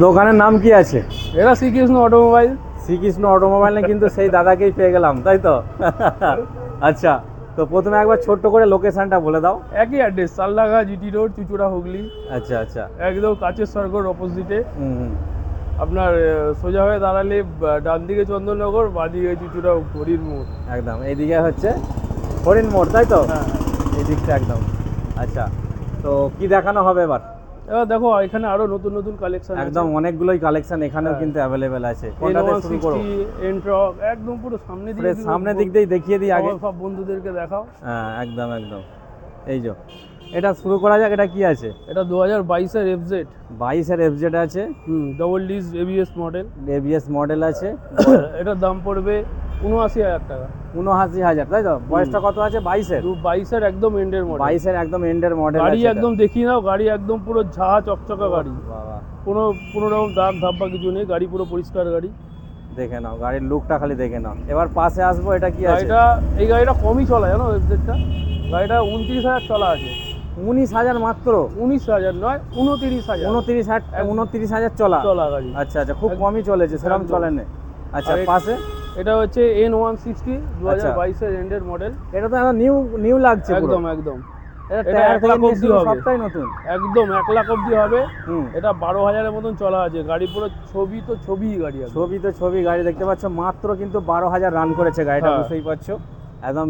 দোকানের নাম কি আছে? এটা শ্রীকৃষ্ণ অটোমোবাইল। শ্রীকৃষ্ণ অটোমোবাইলে কিন্তু সেই দাদাকেই পেয়ে গেলাম, তাই তো? আচ্ছা, তো প্রথমে একবার ছোট্ট করে লোকেশনটা বলে দাও। একই address, Saldanga GT road, Chuchura, Hooghly. আচ্ছা আচ্ছা। একদম কাচের স্বর্গর অপোজিটে। হুম। আপনার সোজা হয়ে দাঁড়ালে ডান দিকে চন্দননগর, বাঁ দিকে চুচুড়া হরির মোড়। একদম এইদিকে হচ্ছে হরিণ মোড়, তাই তো? হ্যাঁ। এই দিকটা একদম। আচ্ছা, তো কি দেখানো হবে এবার? এবার দেখো এখানে আরো নতুন নতুন কালেকশন একদম অনেকগুলোই কালেকশন এখানেও হ্যাঁ। কিন্তু অ্যাভেলেবেল আছে। কোনটা দিয়ে শুরু করব? এন্ট্রক একদম পুরো সামনে দিয়ে সামনের দিক দিয়ে দেখিয়ে দিই আগে। সব বন্ধুদেরকে দেখাও। হ্যাঁ, একদম একদম। এই যে এটা শুরু করা যাক। এটা কি আছে? এটা 2022 এর এফজেড। 22 এর এফজেড আছে। Double disc ABS model. ABS model আছে। এটার দাম পড়বে 79,000 টাকা। 79,000, তাই তো? বয়সটা কত আছে? 22 এর। 22 এর একদম এন্ডের মডেল। 22 এর একদম এন্ডের মডেল আছে। গাড়ি একদম দেখিয়ে নাও, গাড়ি একদম পুরো ঝা চকচকা গাড়ি। বাবা, কোনো রকম দাগ ধাব্বা কিছু নেই, গাড়ি পুরো পরিষ্কার গাড়ি। দেখে নাও গাড়ির লুকটা, খালি দেখে নাও। এবার পাশে আসবো, এটা কি আছে? এই গাড়িটা কমই চলা জানো, এফজেডটা। গাড়িটা 29,000 চলা আছে। 19,000 মাত্র? 19,000 নয়, 29,000। 29,000 চলা চলা গাড়ি। আচ্ছা আচ্ছা, খুব কমই চলেছে, সেরকম চলে না। আচ্ছা, পাশে এটা হচ্ছে N160 2022 এর এন্ডের মডেল। এটা তো নিউ নিউ লাগছে পুরো। একদম একদম। এটা 1 লাখ অবধি হবে, সবটাই নতুন। একদম 1 লাখ অবধি হবে। এটা 12,000 এর মতন চলা আছে। গাড়ি পুরো ছবি গাড়ি আছে। ছবি গাড়ি দেখতে পাচ্ছ, মাত্র কিন্তু 12,000 রান করেছে গাড়িটা, বুঝতেই পারছো। একদম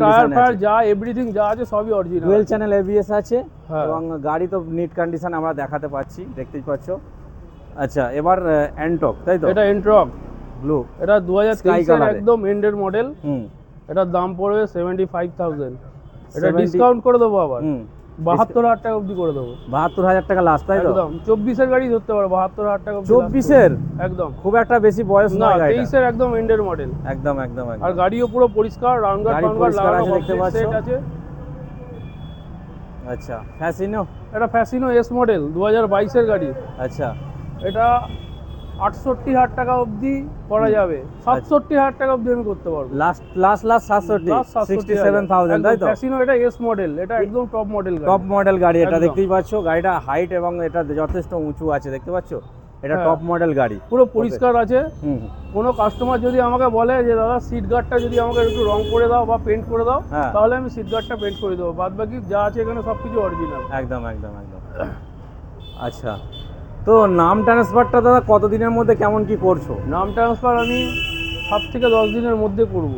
টায়ার ফায়ার যা এভরিথিং যা আছে সবই অরিজিনাল। ডুয়েল চ্যানেল এবিএস আছে এবং গাড়ি তো নিট কন্ডিশন আমরা দেখাতে পাচ্ছি, দেখতেই পাচ্ছ। আচ্ছা, এবার এন্টক, তাই তো? এটা এন্ট্রক ব্লু। এটা 2023 এর একদম এন্ডের মডেল। এটার দাম পড়বে 75,000। এটা ডিসকাউন্ট করে দেবো আবার 72,000 টাকা অবধি করে দেবো। 72,000 টাকা লাস্ট, তাই তো? একদম 24 এর গাড়ি ধরতে পারো, 72,000 টাকা অবধি। 24 এর? একদম খুব একটা বেশি বয়স না, নয় গাড়িটা। 23 এর একদম এন্ডের মডেল। একদম একদম। আর গাড়িও পুরো পরিষ্কার, রাউন্ডার লাগানো দেখতে পাচ্ছ। আছে। আচ্ছা, ফ্যাসিনো। এটা ফ্যাসিনো এস মডেল 2022 এর গাড়ি। আচ্ছা, এটা 68,000 টাকা অবধি করা যাবে। 67,000 টাকা অবধি আমি করতে পারবো। লাস্ট 67,000, তাই তো? ফ্যাসিনো এটা এস মডেল, এটা একদম টপ মডেল গাড়ি। টপ মডেল গাড়ি এটা, দেখতেই পাচ্ছ। গাড়িটা হাইট এবং এটা যথেষ্ট উঁচু আছে, দেখতে পাচ্ছ। এটা টপ মডেল গাড়ি, পুরো পরিষ্কার আছে। কোনো কাস্টমার যদি আমাকে বলে যে দাদা সিট গার্ডটা যদি আমাকে একটু রং করে দাও বা পেন্ট করে দাও, তাহলে আমি সিট গার্ডটা পেন্ট করে দেবো। বাদ বাকি যা আছে এখানে সবকিছু অরিজিনাল। একদম একদম একদম। আচ্ছা, তো নাম ট্রান্সফারটা দাদা কতদিনের মধ্যে কেমন কি করছো? নাম ট্রান্সফার আমি 7 থেকে 10 দিনের মধ্যে করব।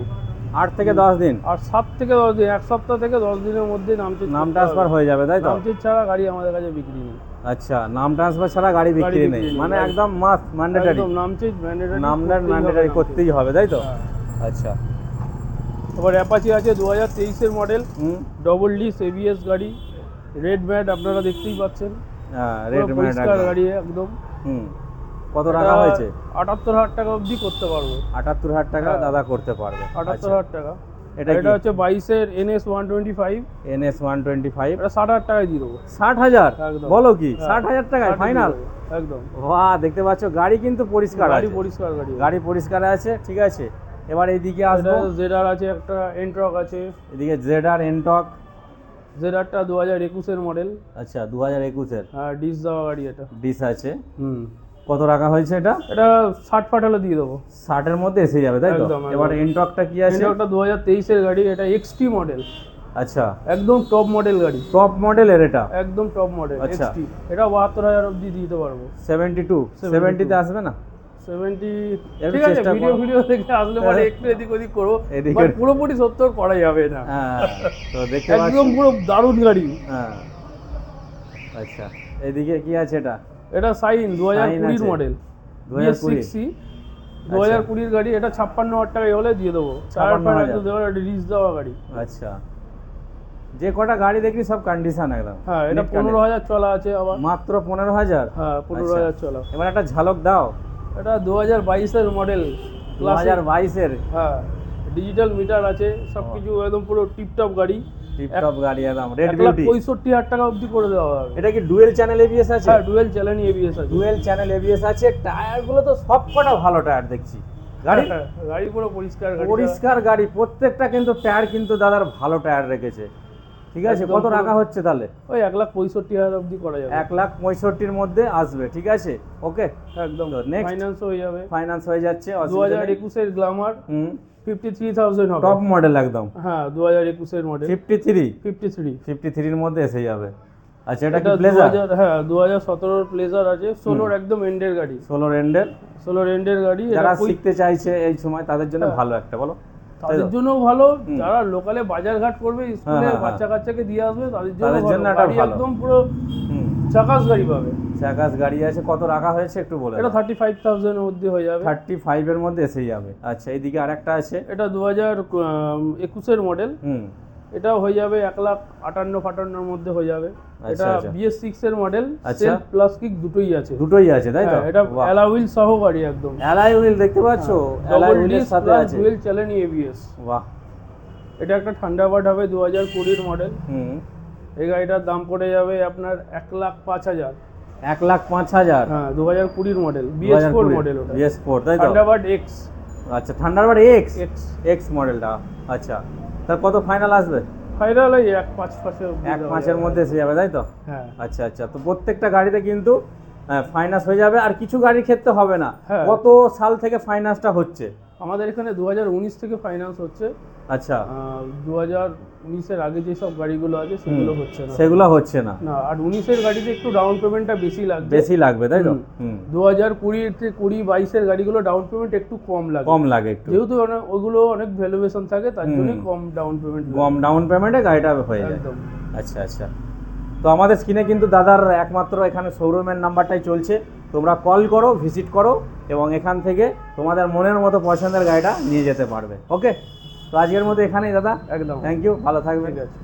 8 থেকে 10 দিন? আর 7 থেকে 10 দিন, 1 সপ্তাহ থেকে 10 দিনের মধ্যে নাম ট্রান্সফার হয়ে যাবে, তাই তো? নাম চেঞ্জ ছাড়া গাড়ি আমাদের কাছে বিক্রি নেই। আচ্ছা, নাম ট্রান্সফার ছাড়া গাড়ি বিক্রি নেই, মানে একদম মাস্ট ম্যান্ডেটরি। একদম নাম চেঞ্জ ম্যান্ডেটরি, ম্যান্ডেটরি করতেই হবে, তাই তো? আচ্ছা, এবার অ্যাপাচি আছে 2023 এর মডেল, ডবল ডিস এবিএস গাড়ি, রেড ম্যাট আপনারা দেখতেই পাচ্ছেন। হ্যাঁ, রেড ম্যাট গাড়ি একদম। কত টাকা হয়েছে? 78,000 টাকা অবধি করতে পারবো। 78,000 টাকা দাদা করতে পারবে। 78,000 টাকা। এটা হচ্ছে 22 এর NS 125। NS 125 এটা 60,000 টাকায় দিয়ে দেবো। 60,000? বলো কি, 60,000 টাকায় ফাইনাল? একদম। বাহ, দেখতে পাচ্ছ গাড়ি কিন্তু পরিষ্কার আছে। গাড়ি পরিষ্কার আছে, ঠিক আছে। এবার এইদিকে আসবো। জেডার আছে, একটা এন্ট্রক আছে। এদিকে জেডার এন্টক। জেডারটা 2021 এর মডেল। আচ্ছা, 2021 এর। হ্যাঁ, ডিস দেওয়া গাড়ি এটা। ডিস আছে। কত টাকা হয়েছে এটা? এটা 60 ফাটালে দিয়ে দেবো। 60 এর মধ্যে এসে যাবে, তাই তো? এবার এন্টকটা কি আছে? এন্টকটা 2023 এর গাড়ি, এটা এক্সটি মডেল। আচ্ছা, একদম টপ মডেল গাড়ি। টপ মডেলের এটা? একদম টপ মডেল এক্সটি। এটা 72,000 অবধি দিতে পারবো। 72? 70 তে আসবে না? 70 ঠিক আছে, ভিডিও দেখে আসলে পরে একটু এদিক ওদিক করবো, বাট পুরোপুরি 70 করা যাবে না। হ্যাঁ, তো দেখতে একদম পুরো দারুণ গাড়ি। হ্যাঁ। আচ্ছা, এদিকে কি আছে এটা? এটা সাইন 2020 মডেল, 2020 2020 এর গাড়ি। এটা 56,000 টাকায় হলে দিয়ে দেবো। 56,000 রিলিজ দেওয়া গাড়ি। আচ্ছা, যে কটা গাড়ি দেখি সব কন্ডিশন একদম। হ্যাঁ, এটা 15,000 চলা আছে আবার। মাত্র 15,000? হ্যাপ 15,000 চলা। এবার একটা ঝলক দাও। এটা 2022 এর মডেল, 2022 এর। হ্যাঁ, ডিজিটাল মিটার আছে, সবকিছু একদম পুরো টিপটপ গাড়ি। টিপটপ গাড়ি একদম, রেড বিউটি। 65,000 টাকা অবধি করে দেওয়া হবে। এটা কি ডুয়েল চ্যানেল এবিএস আছে? হ্যাঁ, ডুয়েল চ্যানেল এবিএস আছে। ডুয়েল চ্যানেল এবিএস আছে। টায়ারগুলো তো সবকটা ভালো টায়ার দেখছি। গাড়ি পুরো পরিষ্কার গাড়ি। পরিষ্কার গাড়ি, প্রত্যেকটা কিন্তু টায়ার কিন্তু দাদার ভালো টায়ার রেখেছে। ঠিক আছে, একদম কত পুরো- রাখা হচ্ছে তাহলে? ওই 1,65,000 অবধি করা যাবে। 1,65,000-র মধ্যে আসবে, ঠিক আছে, ওকে। একদম তো next? ফাইন্যান্স হয়ে যাবে। ফাইন্যান্স হয়ে যাচ্ছে, অসুবিধা নেই। 2021 এর গ্ল্যামার হুম, 53,000 হবে। টপ মডেল একদম। হ্যাঁ 2021 এর মডেল 53, 53। 53-র মধ্যে এসে যাবে। আচ্ছা, এটা কি এটা প্লেজার? 2000 হ্যাঁ 2017 এর প্লেজার আছে, 16 একদম এন্ডের গাড়ি। 16 রেন্ডের। 16 এন্ডের গাড়ি। যারা এটা শিখতে চাইছে এই সময় তাদের জন্য হ্যাঁ। ভালো একটা, বলো। তাদের জন্য ভালো, যারা লোকালে বাজার ঘাট করবে, স্কুলে হ্যাঁ, বাচ্চা কাচ্চাকে দিয়ে আসবে, তাদের তাদের জন্য জন্য ভালো। এটা গাড়ি ভালো। একদম পুরো হুম, চাকাস গাড়ি পাবে। চাকাস গাড়ি আছে, কত রাখা হয়েছে একটু বলে এটা দাও। 35,000 এর মধ্যে হয়ে যাবে। 35 এর মধ্যে এসে যাবে। আচ্ছা, এইদিকে আরেকটা আছে। এটা 2021 এর মডেল। হুম, এটাও হয়ে যাবে 1,58,000-58,000 মধ্যে হয়ে যাবে। আচ্ছা, এটা আচ্ছা। BS6 এর মডেল, আচ্ছা। সেলফ প্লাস কিক দুটোই আছে। দুটোই আছে, তাই তো? হ্যাঁ, এটা বাহ। অ্যালয় হুইল সহ গাড়ি একদম। অ্যালয় হুইল দেখতে পাচ্ছো? অ্যালয় ডবল হুইলের ডিস্ক সাথে প্লাস আছে। Dual channel ABS। বাহ। এটা একটা থান্ডারবার্ড হবে 2020 এর মডেল। হুম, এই গাড়িটার দাম পড়ে যাবে আপনার 1,05,000। 1,05,000। হ্যাঁ 2020 এর মডেল, BS4 মডেল ওটা। BS4, তাই তো? Thunderbird X। আচ্ছা, থান্ডারবার্ড X। X X মডেলটা। আচ্ছা, তার কত ফাইনাল আসবে? ফাইনাল এই 1,5,5 1 মাসের মধ্যে এসে যাবে, তাই তো? হ্যাঁ আচ্ছা, আচ্ছা। তো প্রত্যেকটা গাড়িতে কিন্তু ফাইন্যান্স হয়ে যাবে, আর কিছু গাড়ির ক্ষেত্রে হবে না। হ্যাঁ। কত সাল থেকে ফাইন্যান্সটা হচ্ছে? আমাদের এখানে 2019 থেকে ফাইন্যান্স হচ্ছে। আচ্ছা, 2019 এর আগে যেসব গাড়িগুলো আছে সেগুলো হচ্ছে না। সেগুলো হচ্ছে না। না, আর 19 এর গাড়িতে একটু ডাউন পেমেন্টটা বেশি লাগবে। বেশি লাগবে, তাই তো? হুম, 2020 এর গাড়িগুলো ডাউন পেমেন্ট একটু কম লাগে। কম লাগে একটু। যেহেতু ওগুলো অনেক ভ্যালুয়েশন থাকে, তার জন্য কম ডাউন পেমেন্ট। কম ডাউন পেমেন্টে গাড়িটা হয়ে যায়। একদম। আচ্ছা, আচ্ছা। তো আমাদের স্ক্রিনে কিন্তু দাদার একমাত্র এখানে শোরুমের নাম্বারটাই চলছে, তোমরা কল করো, ভিজিট করো, এবং এখান থেকে তোমাদের মনের মতো পছন্দের গাড়িটা নিয়ে যেতে পারবে। ওকে, তো আজকের মতো এখানেই দাদা। একদম। থ্যাংক ইউ, ভালো থাকবে। ঠিক আছে।